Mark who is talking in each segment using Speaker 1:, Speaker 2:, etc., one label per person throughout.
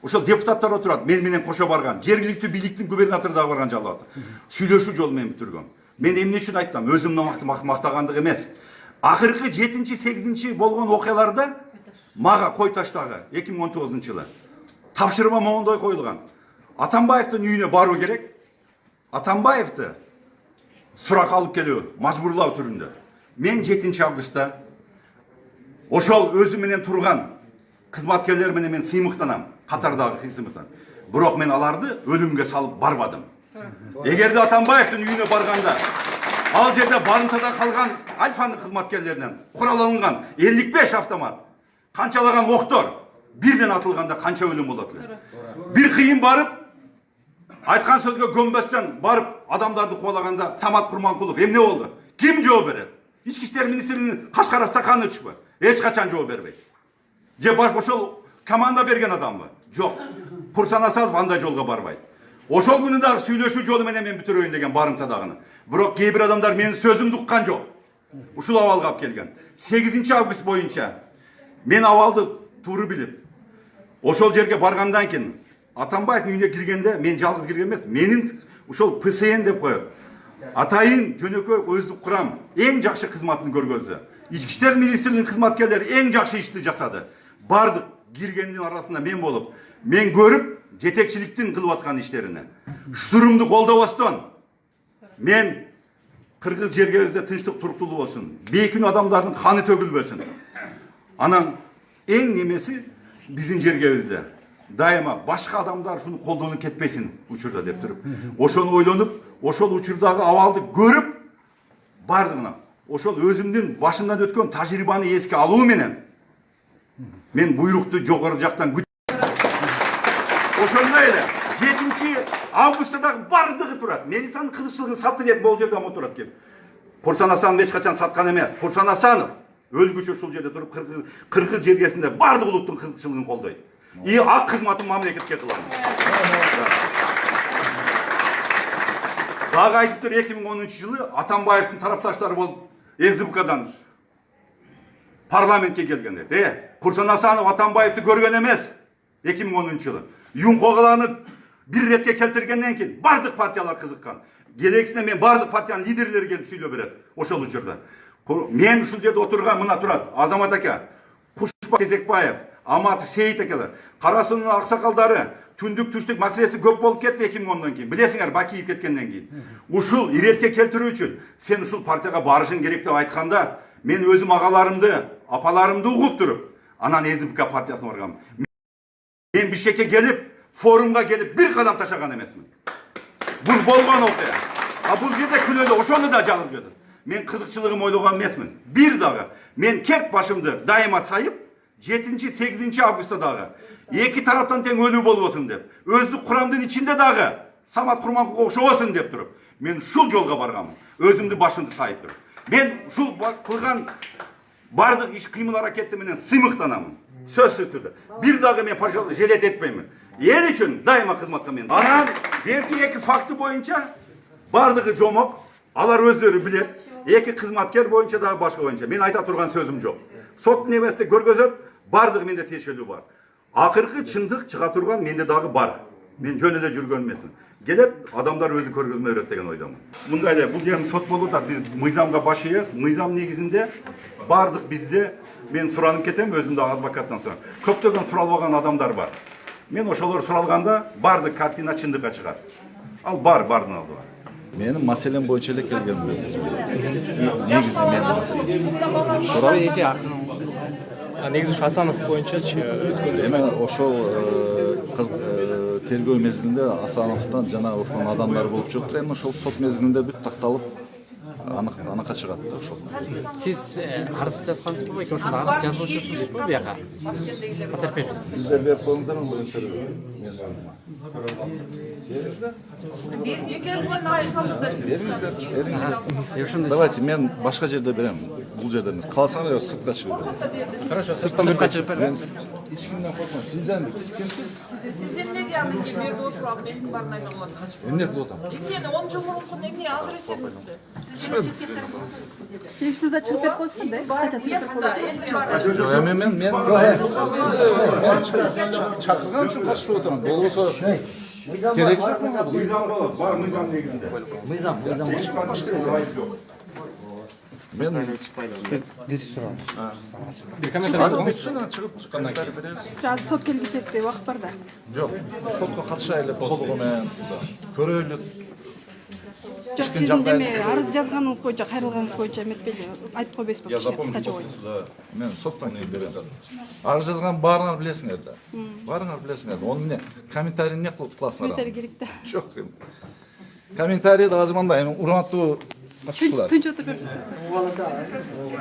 Speaker 1: ошол депутаттар отурат, мен менен кошо барган, жергиликтүү бийликтин губернатору дагы барган жалат. Сүйлөшүү жолу менен бүтүргөн. Мен эмне үчүн айтам? Өзүмдүн мактагандык эмес. Акыркы 7-8 болгон окуяларда мага кой таштагы 2019-жылы тапшырма моундай коюлган. Атамбаевдин үйүнө баруу керек. Атамбаевди сурак алып келүү, мажбурлоо түрүндө. Мен 7 августта ошол өзү менен турган кызматкерлер менен мен сыймыктанам, катардагы сыймыктанам. Бирок мен аларды өлүмгө салып барбадым. Эгерде Атамбаевдин үйүнө барганда, ал жерде барымтада калган Альфанын кызматкерлеринен курал алынган 55 автомат, канчалаган октор бирден атылганда канча өлүм болот эле. Бир кыйын барып, айткан сөзгө көнбөстөн барып адамдарды кубалаганда Самат Курманкулов эмне болду? Ким жооп берет? Ички иштер министринин кашкара стаканы чыкпы? Эч качан жооп бербейт. Же ошол команда берген адамбы? Жок. Курсан Асадов андай жолго барбайт. Ошол күнү дагы сүйлөшүү жолу менен мен бүтүрөйүн деген барымтадагыны. Бирок кээ бир адамдар менин сөзүмдү уккан жок. Ушул абалга алып келген. 8 август боюнча мен абалды туура билип, ошол жерге баргандан кийин Атамбаевдин үйүнө киргенде мен жалгыз кирген эмес, менин ушол ПСН деп коет. Атайын жөнөкөй өздүк курам эң жакшы кызматын көргөздү. Ички иштер министринин кызматкерлери эң жакшы ишти жасады. Бардык киргендин арасында мен болуп, мен көрүп жетекчиликтин кылып аткан иштерине. Штурмду колдобостон мен кыргыз жергебизде тынчтык туруктуулук болсун, бейкүнүү адамдардын каны төгүлбөсүн. Анан эң немеси биздин жергебизде дайыма башка адамдар шуну колдонуп кетпесин учурда деп туруп, ошону ойлонуп, ошол учурдагы абалды көрүп бардыгына, ошол өзүмдүн башымдан өткөн тажрыйбаны эске алуу менен мен буйрукту жогору жактан ошондой эле 7 августта дагы бардыгы турат. Милициянын кызыкчылыгын сатты деп бул жерде отурат кеп. Курсан Асанов эч качан саткан эмес. Курсан Асанов өлгүчө ушул жерде туруп кыргыз жергесинде бардык улуттун кызыкчылыгын колдойт. И ак кызматын мамлекетке кылам. Дагы айтып тур 2010-жылы Атамбаевдин тарапташтары болуп СДПКдан парламентке келген. Курсан Асанов Атамбаевди көргөн эмес 2010-жылы. Юнкогаланы бир ретке келтиргенден кийин бардык партиялар кызыккан. Келексине мен бардык партиянын лидерлери келип сүйлөп берет ошол учурда. Мен ушул жерде отурган мына турат Азамат ака, Кушпа Тезекбаев, Аматов Сейит акалар, Карасунун аксакалдары түндүк түштүк маселеси көп болуп кетти 2010-дон кийин. Билесиңер, Бакиев кеткенден кийин. Ушул иретке келтирүү үчүн сен ушул партияга барышың керек деп айтканда, мен өзүм агаларымды, апаларымды угуп туруп, анан СДПК партиясына баргам. Мен Бишкекке келип, форумга келип бир кадам ташаган эмесмин. Бул болгон окуя. А бул жерде күнөдө ошону да жалып жатат. Мен кызыкчылыгым ойлогон эмесмин. Бир дагы мен кек башымды дайыма сайып, 7-8 августта дагы эки тараптан тең өлүү болбосун деп, өздүк курамдын ичинде дагы Самат Курманкуловго окшобосун деп туруп, мен ушул жолго баргам. Өзүмдү башымды сайып туруп. Мен ушул кылган бардык иш кыймыл аракети менен сыймыктанамын. Сөзсүз түрдө. Бир дагы мен пожалуй желет этпеймин. Эл үчүн дайыма кызматка мен. Анан берки эки факты боюнча бардыгы жомок, алар өздөрү билет. Эки кызматкер боюнча дагы башка боюнча мен айта турган сөзүм жок. Соттун эместе көргөзөт, бардыгы менде тиешелүү бар. Акыркы чындык чыга турган менде дагы бар. Мен жөн эле жүргөн эмесмин. Келет, адамдар өзү көргөзмө берет деген ойдомун. Мындай эле бул жердин сот болуп атат. Биз мыйзамга баш ийебиз. Мыйзам негизинде бардык бизде мен суранып кетем, өзүм дагы адвокаттан сурам. Көптөгөн суралбаган адамдар бар. Мен ошолор суралганда бардык картина чындыкка чыгат. Ал бардын алды бар.
Speaker 2: Менин маселем боюнча эле келгенмин. Негизи менин маселем. Сурап
Speaker 3: негизи ушу Асанов боюнчачы өткөндө.
Speaker 2: Эми ошол тергөө мезгилинде Асановдон жана ошол адамдар болуп чыктыр. Эми ошол сот мезгилинде бүт такталып анакка чыгат да ошол.
Speaker 3: Сиз арыз жазгансызбы беки ошондо арыз жазуучусузбу бияка? Потерпевший.
Speaker 2: Сиздер берип коюңуздар бул интервью. Давайте мен башка жерде берем. Бул жерде эмес. Калсаңар сыртка чыгып.
Speaker 3: Хорошо, сыртка чыгып берем.
Speaker 2: Эч кимден коркпоңуз. Сизден кимсиз?
Speaker 4: Siz emnege amenge berip oturup, ben barmayman olanda.
Speaker 2: Эмне кылып атам?
Speaker 4: Эмнени 10 жыл мурунку эмне азыр эстедиңизби? Сеиш мырза чыгып берип коесузбу да? Кыскача сүйлөп берип коесузбу?
Speaker 2: Жок, эми мен чакырган үчүн катышып отурам. Болбосо керек жок мага.
Speaker 1: Мыйзам болот, бар мыйзам негизинде.
Speaker 5: Мыйзам.
Speaker 2: Мен
Speaker 3: бир суроо. Бир комментарий
Speaker 2: азыр бүтсүн, чыгып чыккандан кийин беребиз.
Speaker 4: Азыр сот келгиче убакыт бар да.
Speaker 2: Жок, сотко катышайлы, толугу менен көрөлүк.
Speaker 4: Жок, сиздин деме арыз жазганыңыз боюнча, кайрылганыңыз боюнча эметпейли, айтып койбойсузбу кичине кыскача коюп.
Speaker 2: Мен соттан кийин берем. Арыз жазган баарыңар билесиңер да. Баарыңар билесиңер. Onu эмне комментарий эмне кылып кыласыңар?
Speaker 4: Комментарий керек да.
Speaker 2: Жок. Комментарий да азыр мындай, урматтуу катышуулар.
Speaker 4: Тынч отуруп берипсиз.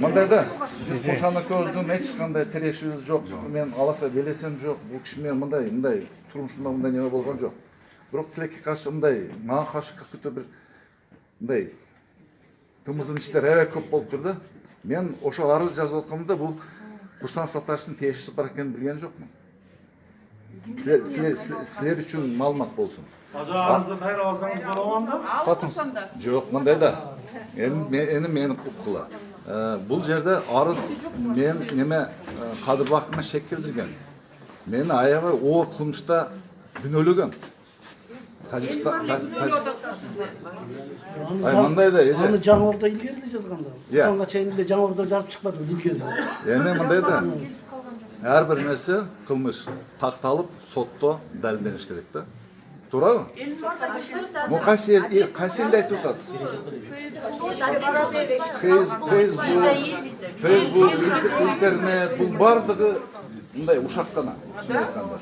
Speaker 2: Мындай да, биз Кошаны көздүн эч кандай тирешибиз жок. Мен аласа белесем жок. Бул киши менен мындай турмушумда мындай неме болгон жок. Бирок тилекке каршы мындай, мага каршы какой-то бир мындай тымыздын иштер аябай көп болуп тур да. Мен ошол арыз жазып атканда бул Курсан Сатташтын тиешеси бар экенин билген жокмун. Силер үчүн маалымат болсун.
Speaker 5: Арызды кайра алсаңыз болобанда?
Speaker 2: Жок, мындай да. Эми мени уккула. Бул жерде арыз мен неме Кадырбакына шек келтирген. Мени аябай оор кылмышта күнөөлөгөн. Тажикстан мындай да эже.
Speaker 5: Аны жаңырда илгери эле жазганда.
Speaker 2: Иә.
Speaker 5: Сонга чейин эле жаңырда жазып чыкпады илгери.
Speaker 2: Эми мындай да. Ар бир нерсе кылмыш такталып, сотто далилдениш керек да. Туурабы? Мо кайсы элди айтып атасыз? Facebook, интернет, бул бардыгы мындай ушактана.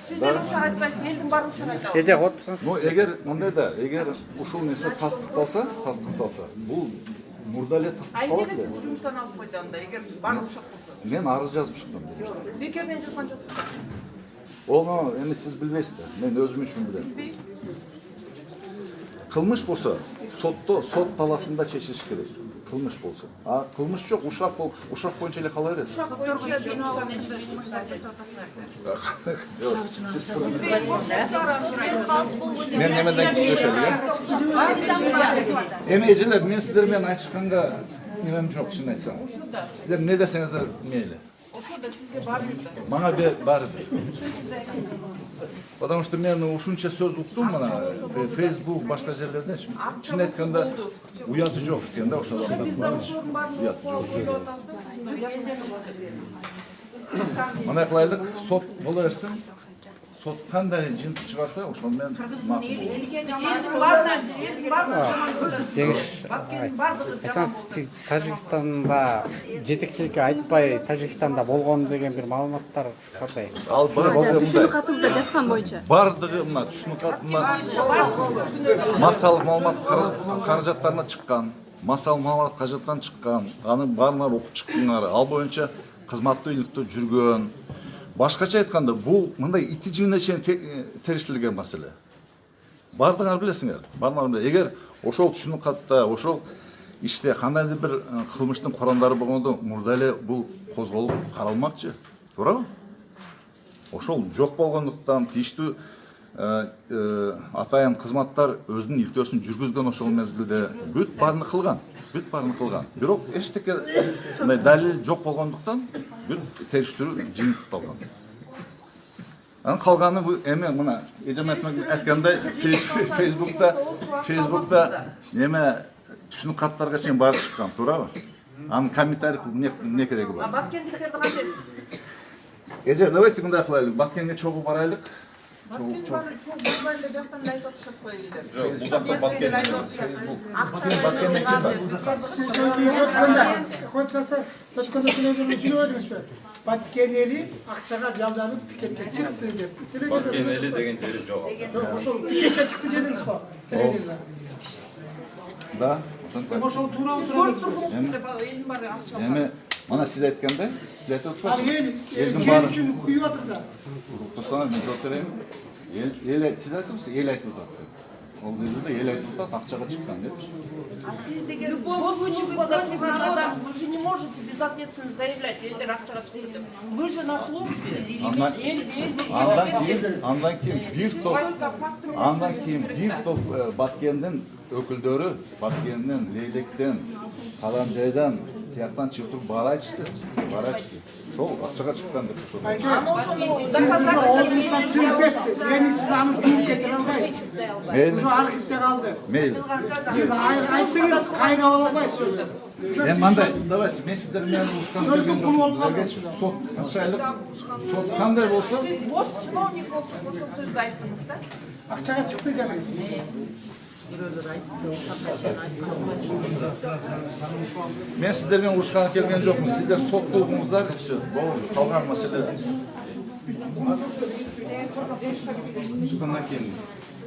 Speaker 6: Сиздер ушак айтпайсыз, элдин баары ушак айтат.
Speaker 3: Эже отпусаңыз.
Speaker 2: Ну, эгер мындай да, эгер ушул нерсе тастыкталса, бул мурда эле
Speaker 6: Эмнеге
Speaker 2: тастыкталат.
Speaker 6: сиз жумуштан алып койду анда, эгер баары ушак болсо?
Speaker 2: Мен арыз жазып чыктым.
Speaker 6: Бекерден жазган жоксуздар.
Speaker 2: Оны эми сиз билбейсиздер. Мен өзүм үчүн билем. Кылмыш болсо, сот таласында чечилиш керек. Кылмыш болсо. А кылмыш жок, ушак боюнча эле кала берет.
Speaker 6: Ушак боюнча жумуштан
Speaker 2: Мен немеден сүйлөшөлү, Эми эжелер, мен сиздер менен айтышканга немем жок, чын айтсам. Сиздер эмне десеңиздер мейли.
Speaker 6: Ошондо сизге баары бир.
Speaker 2: Мага баары бир. Потому что мен ушунча сөз уктум мына Facebook башка жерлерден чын айтканда уяты жок экен да ошол адамдар. Уят жок. Мына кылайлык, сот боло берсин. Сот кандай жыйынтык чыгарса, ошол менен макул.
Speaker 3: Айтсаңыз, Тажикстанда жетекчиликке айтпай, Тажикстанда болгон деген бир маалыматтар кандай?
Speaker 2: Ал
Speaker 4: Түшүнүк катыңызда жазган боюнча.
Speaker 2: бардыгы мына түшүнүк катына массалык маалымат каражаттарына чыккан, массалык маалымат каражаттан чыккан, анын баарына окуп чыктыңар. Ал боюнча кызматтуу иликтөө жүргөн. Башкача айтканда, бул мындай ити жыйына чейин териштирилген маселе. Бардыңар билесиңер. Эгер ошол түшүнүк катта, ошол иште кандайдыр бир кылмыштын курамдары болгондо, мурда эле бул козголуп каралмакчы. Туурабы? Ошол жок болгондуктан тиештүү атайын кызматтар өзүнүн илтөөсүн жүргүзгөн ошол мезгилде бүт баарын кылган. Бирок эчтеке мындай далил жок болгондуктан бүт териштирүү жыйынтыкталган. Анын калганы бул эми мына эжем айткандай Facebook'ta неме түшүнүк каттарга чейин барып чыккан, туурабы? Анын комментарий эмне кереги бар?
Speaker 6: Баткендиктерди кантесиз?
Speaker 2: Эже, давайте мындай кылайлык. Баткенге чогуу барайлык.
Speaker 7: Баткенели акчага жалданып пикетке чыкты деп.
Speaker 8: Баткенели деген жери жок.
Speaker 7: Ошол пикетке чыкты дедиңиз го? Телевизорда.
Speaker 2: Да.
Speaker 7: Ошол туура
Speaker 6: Элдин баары акча.
Speaker 2: Эми мана сиз айткандай, сиз айтып
Speaker 7: ал
Speaker 2: атпайсызбы?
Speaker 7: эл үчүн күйүп атыр да.
Speaker 2: Турсаңыз мен жооп берейин. Сиз айтыпсыз, эл айтып атат. Ол жерде эл айтып атат, акчага чыккан деп.
Speaker 6: А сиз деген любой случай выпадет адам, вы же не можете безответственно заявлять, элдер акчага чыкты деп. Вы же на службе.
Speaker 2: Андан кийин бир топ Баткендин өкілдері Баткеннен, Лейлектен, Каламжайдан сияқтан чыктыр бар айтышты. Шол акчага чыккан деп ошол.
Speaker 7: Siz oğlunuzdan çıkıp etti. Yani siz anı çubuk getiren olmayız.
Speaker 2: Meyli,
Speaker 7: Şu arkipte kaldı.
Speaker 2: meyli.
Speaker 7: Siz aytsınız kaynağı olamayız.
Speaker 2: Мен мындай, давайте, мен сиздер менен ушкан
Speaker 7: Сөздүк
Speaker 2: келген
Speaker 7: кул болуп
Speaker 2: жокмун.
Speaker 7: калды.
Speaker 2: Сот канчалык, сот кандай болсо,
Speaker 6: Siz boş чиновник olsun ошол сөздү айттыңыз да.
Speaker 7: Akçaga çıktı dediniz.
Speaker 2: мен сиздер менен урушканга келген жокмун. Сиздер сотто угуңуздар, всё, болду. Калган маселе. Ушундан кийин